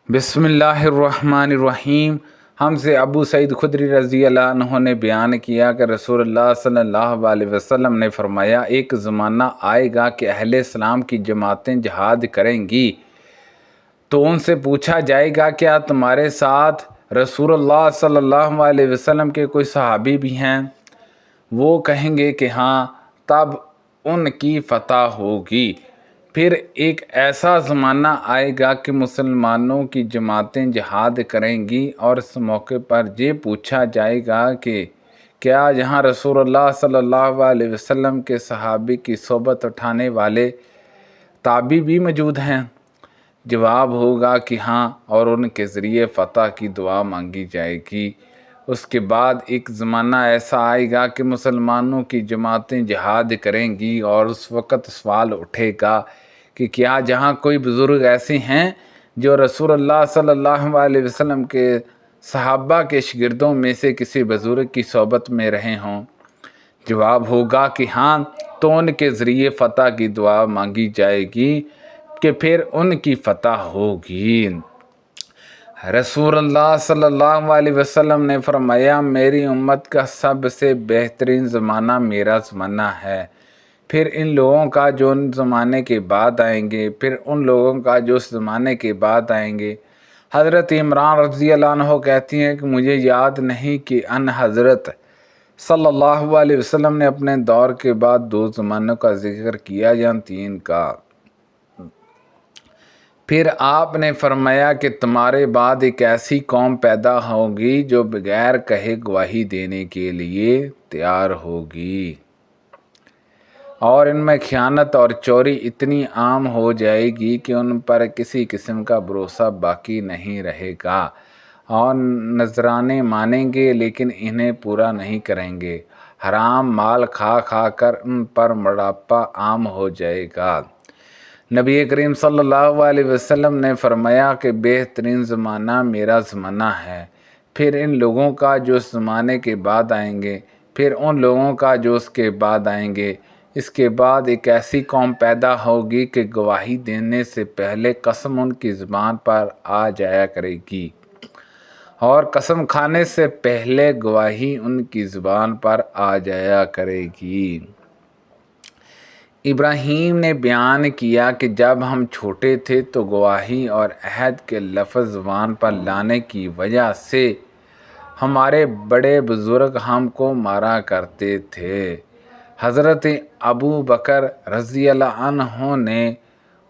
بسم اللہ الرحمن الرحیم۔ ہم سے ابو سعید خدری رضی اللہ عنہ نے بیان کیا کہ رسول اللہ صلی اللہ علیہ وسلم نے فرمایا، ایک زمانہ آئے گا کہ اہل اسلام کی جماعتیں جہاد کریں گی تو ان سے پوچھا جائے گا کیا تمہارے ساتھ رسول اللہ صلی اللہ علیہ وسلم کے کوئی صحابی بھی ہیں؟ وہ کہیں گے کہ ہاں، تب ان کی فتح ہوگی۔ پھر ایک ایسا زمانہ آئے گا کہ مسلمانوں کی جماعتیں جہاد کریں گی اور اس موقع پر یہ پوچھا جائے گا کہ کیا یہاں رسول اللہ صلی اللہ علیہ وسلم کے صحابی کی صحبت اٹھانے والے تابعی بھی موجود ہیں؟ جواب ہوگا کہ ہاں، اور ان کے ذریعے فتح کی دعا مانگی جائے گی۔ اس کے بعد ایک زمانہ ایسا آئے گا کہ مسلمانوں کی جماعتیں جہاد کریں گی اور اس وقت سوال اٹھے گا کہ کیا جہاں کوئی بزرگ ایسے ہیں جو رسول اللہ صلی اللہ علیہ وسلم کے صحابہ کے شاگردوں میں سے کسی بزرگ کی صحبت میں رہے ہوں؟ جواب ہوگا کہ ہاں، تو ان کے ذریعے فتح کی دعا مانگی جائے گی کہ پھر ان کی فتح ہوگی۔ رسول اللہ صلی اللہ علیہ وسلم نے فرمایا، میری امت کا سب سے بہترین زمانہ میرا زمانہ ہے، پھر ان لوگوں کا جو ان زمانے کے بعد آئیں گے، پھر ان لوگوں کا جو اس زمانے کے بعد آئیں گے۔ حضرت عمران رضی اللہ عنہ کہتی ہیں کہ مجھے یاد نہیں کہ ان حضرت صلی اللہ علیہ وسلم نے اپنے دور کے بعد 2 زمانوں کا ذکر کیا یا 3 کا۔ پھر آپ نے فرمایا کہ تمہارے بعد ایک ایسی قوم پیدا ہوگی جو بغیر کہے گواہی دینے کے لیے تیار ہوگی، اور ان میں خیانت اور چوری اتنی عام ہو جائے گی کہ ان پر کسی قسم کا بھروسہ باقی نہیں رہے گا، اور نذرانے مانیں گے لیکن انہیں پورا نہیں کریں گے۔ حرام مال کھا کھا کر ان پر بڑھاپا عام ہو جائے گا۔ نبی کریم صلی اللہ علیہ وسلم نے فرمایا کہ بہترین زمانہ میرا زمانہ ہے، پھر ان لوگوں کا جو اس زمانے کے بعد آئیں گے، پھر ان لوگوں کا جو اس کے بعد آئیں گے۔ اس کے بعد ایک ایسی قوم پیدا ہوگی کہ گواہی دینے سے پہلے قسم ان کی زبان پر آ جایا کرے گی، اور قسم کھانے سے پہلے گواہی ان کی زبان پر آ جایا کرے گی۔ ابراہیم نے بیان کیا کہ جب ہم چھوٹے تھے تو گواہی اور عہد کے لفظ زبان پر لانے کی وجہ سے ہمارے بڑے بزرگ ہم کو مارا کرتے تھے۔ حضرت ابو بکر رضی اللہ عنہ نے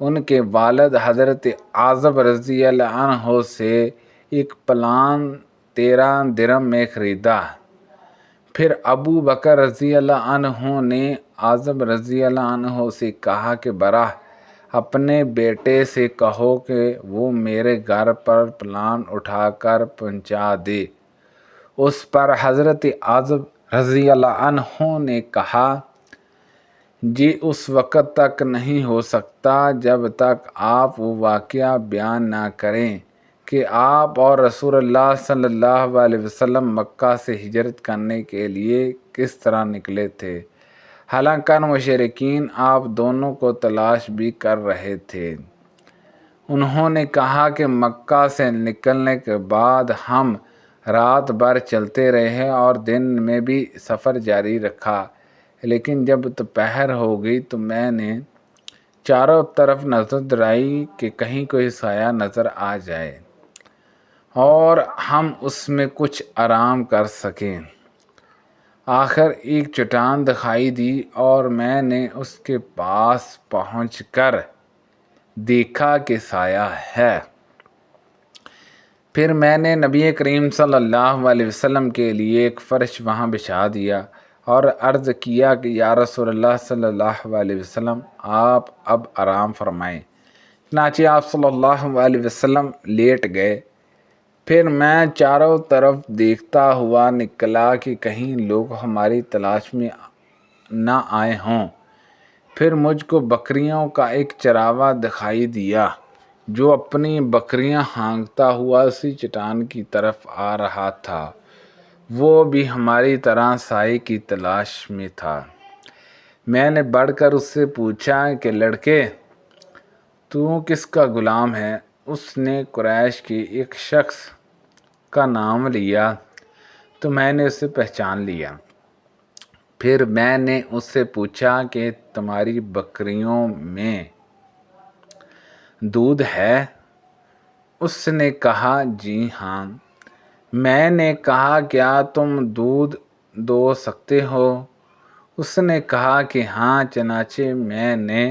ان کے والد حضرت اعظم رضی اللہ عنہ سے ایک پلان 13 درہم میں خریدا۔ پھر ابو بکر رضی اللہ عنہ نے اعظم رضی اللہ عنہ سے کہا کہ براہ اپنے بیٹے سے کہو کہ وہ میرے گھر پر پلان اٹھا کر پہنچا دے۔ اس پر حضرت اعظم رضی اللہ عنہ نے کہا، یہ اس وقت تک نہیں ہو سکتا جب تک آپ وہ واقعہ بیان نہ کریں کہ آپ اور رسول اللہ صلی اللہ علیہ وسلم مکہ سے ہجرت کرنے کے لیے کس طرح نکلے تھے، حالانکہ مشرکین آپ دونوں کو تلاش بھی کر رہے تھے۔ انہوں نے کہا کہ مکہ سے نکلنے کے بعد ہم رات بھر چلتے رہے اور دن میں بھی سفر جاری رکھا، لیکن جب دوپہر ہو گئی تو میں نے چاروں طرف نظر دوڑائی کہ کہیں کوئی سایہ نظر آ جائے اور ہم اس میں کچھ آرام کر سکیں۔ آخر ایک چٹان دکھائی دی اور میں نے اس کے پاس پہنچ کر دیکھا کہ سایہ ہے۔ پھر میں نے نبی کریم صلی اللہ علیہ وسلم کے لیے ایک فرش وہاں بچھا دیا اور عرض کیا کہ یا رسول اللہ صلی اللہ علیہ وسلم، آپ اب آرام فرمائیں۔ چنانچہ آپ صلی اللہ علیہ وسلم لیٹ گئے۔ پھر میں چاروں طرف دیکھتا ہوا نکلا کہ کہیں لوگ ہماری تلاش میں نہ آئے ہوں۔ پھر مجھ کو بکریوں کا ایک چراوا دکھائی دیا جو اپنی بکریاں ہانکتا ہوا اسی چٹان کی طرف آ رہا تھا، وہ بھی ہماری طرح سائے کی تلاش میں تھا۔ میں نے بڑھ کر اس سے پوچھا کہ لڑکے، تو کس کا غلام ہے؟ اس نے قریش کے ایک شخص کا نام لیا تو میں نے اسے پہچان لیا۔ پھر میں نے اس سے پوچھا کہ تمہاری بکریوں میں دودھ ہے؟ اس نے کہا جی ہاں۔ میں نے کہا کیا تم دودھ دو سکتے ہو؟ اس نے کہا کہ ہاں۔ چنانچہ میں نے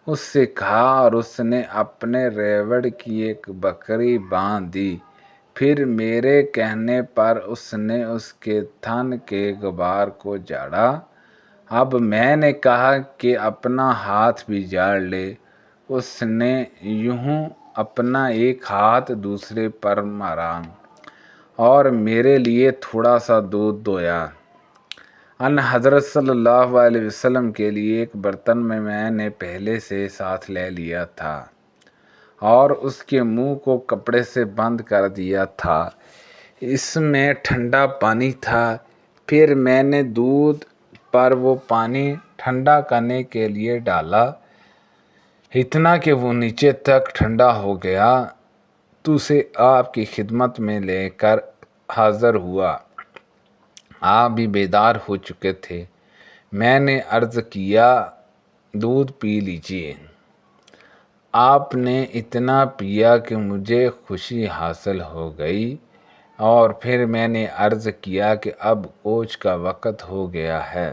اس سے کہا اور اس نے اپنے ریوڑ کی ایک بکری باندھ دی۔ پھر میرے کہنے پر اس نے اس کے تھن کے غبار کو جھاڑا۔ اب میں نے کہا کہ اپنا ہاتھ بھی جھاڑ لے۔ اس نے یوں اپنا ایک ہاتھ دوسرے پر مارا اور میرے لیے تھوڑا سا دودھ دویا۔ ان حضرت صلی اللہ علیہ وسلم کے لیے ایک برتن میں نے پہلے سے ساتھ لے لیا تھا اور اس کے منہ کو کپڑے سے بند کر دیا تھا۔ اس میں ٹھنڈا پانی تھا۔ پھر میں نے دودھ پر وہ پانی ٹھنڈا کرنے کے لیے ڈالا، اتنا کہ وہ نیچے تک ٹھنڈا ہو گیا تو اسے آپ کی خدمت میں لے کر حاضر ہوا۔ آپ بھی بیدار ہو چکے تھے۔ میں نے عرض کیا دودھ پی لیجئے۔ آپ نے اتنا پیا کہ مجھے خوشی حاصل ہو گئی، اور پھر میں نے عرض کیا کہ اب کوچ کا وقت ہو گیا ہے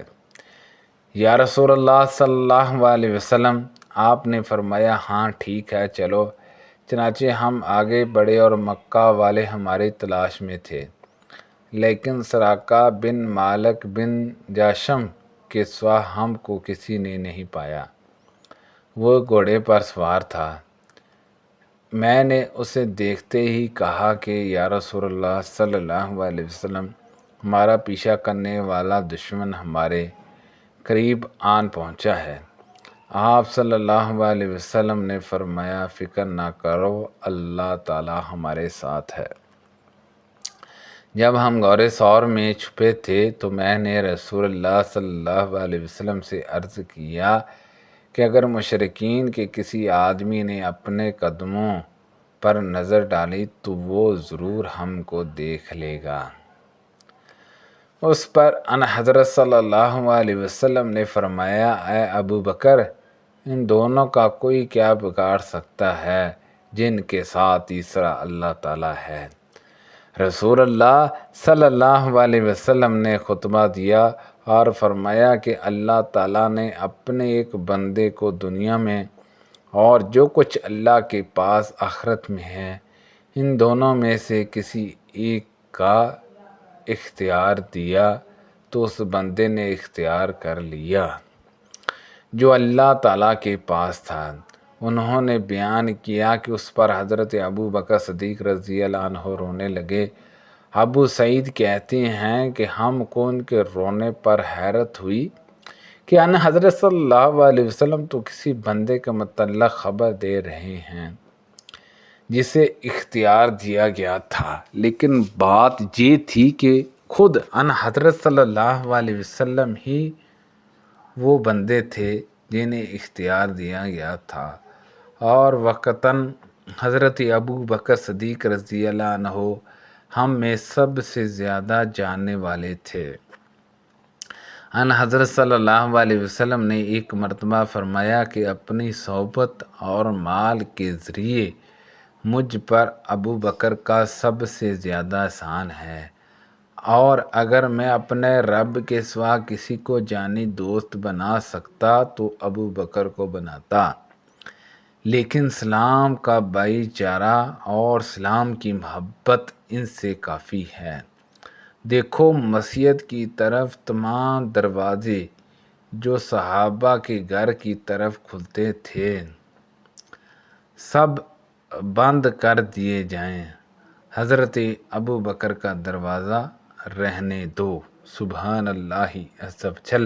یا رسول اللہ صلی اللہ علیہ وسلم۔ آپ نے فرمایا ہاں ٹھیک ہے چلو۔ چنانچہ ہم آگے بڑھے اور مکہ والے ہماری تلاش میں تھے، لیکن سراقہ بن مالک بن جاشم کے سوا ہم کو کسی نے نہیں پایا۔ وہ گھوڑے پر سوار تھا۔ میں نے اسے دیکھتے ہی کہا کہ یا رسول اللہ صلی اللہ علیہ وسلم، ہمارا پیچھا کرنے والا دشمن ہمارے قریب آن پہنچا ہے۔ آپ صلی اللہ علیہ وسلم نے فرمایا فکر نہ کرو، اللہ تعالی ہمارے ساتھ ہے۔ جب ہم غار ثور میں چھپے تھے تو میں نے رسول اللہ صلی اللہ علیہ وسلم سے عرض کیا کہ اگر مشرکین کے کسی آدمی نے اپنے قدموں پر نظر ڈالی تو وہ ضرور ہم کو دیکھ لے گا۔ اس پر ان حضرت صلی اللہ علیہ وسلم نے فرمایا اے ابو بکر، ان دونوں کا کوئی کیا بگاڑ سکتا ہے جن کے ساتھ تیسرا اللہ تعالیٰ ہے۔ رسول اللہ صلی اللہ علیہ وسلم نے خطبہ دیا اور فرمایا کہ اللہ تعالیٰ نے اپنے ایک بندے کو دنیا میں اور جو کچھ اللہ کے پاس آخرت میں ہے، ان دونوں میں سے کسی ایک کا اختیار دیا تو اس بندے نے اختیار کر لیا جو اللہ تعالیٰ کے پاس تھا۔ انہوں نے بیان کیا کہ اس پر حضرت ابو بکر صدیق رضی اللہ عنہ رونے لگے۔ ابو سعید کہتے ہیں کہ ہم کو ان کے رونے پر حیرت ہوئی کہ ان حضرت صلی اللہ علیہ وسلم تو کسی بندے کے متعلق خبر دے رہے ہیں جسے اختیار دیا گیا تھا، لیکن بات یہ تھی کہ خود ان حضرت صلی اللہ علیہ وسلم ہی وہ بندے تھے جنہیں اختیار دیا گیا تھا، اور وقتاً حضرت ابو بکر صدیق رضی اللہ عنہ ہم میں سب سے زیادہ جاننے والے تھے۔ ان حضرت صلی اللہ علیہ وسلم نے ایک مرتبہ فرمایا کہ اپنی صحبت اور مال کے ذریعے مجھ پر ابو بکر کا سب سے زیادہ احسان ہے، اور اگر میں اپنے رب کے سوا کسی کو جانی دوست بنا سکتا تو ابو بکر کو بناتا، لیکن اسلام کا بھائی چارہ اور اسلام کی محبت ان سے کافی ہے۔ دیکھو مسجد کی طرف تمام دروازے جو صحابہ کے گھر کی طرف کھلتے تھے سب بند کر دیے جائیں، حضرت ابو بکر کا دروازہ رہنے دو۔ سبحان اللہ عز و جل۔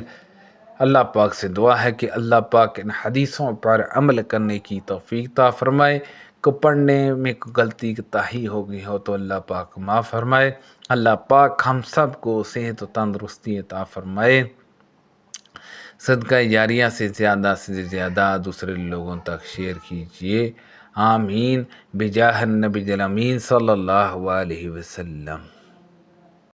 اللہ پاک سے دعا ہے کہ اللہ پاک ان حدیثوں پر عمل کرنے کی توفیق عطا فرمائے۔ کو پڑھنے میں کوئی غلطی تاہی ہو گئی ہو تو اللہ پاک معاف فرمائے۔ اللہ پاک ہم سب کو صحت و تندرستی عطا فرمائے۔ صدقہ جاریہ سے زیادہ دوسرے لوگوں تک شیئر کیجیے۔ آمین بجاہ النبی الامین صلی اللہ علیہ وسلم۔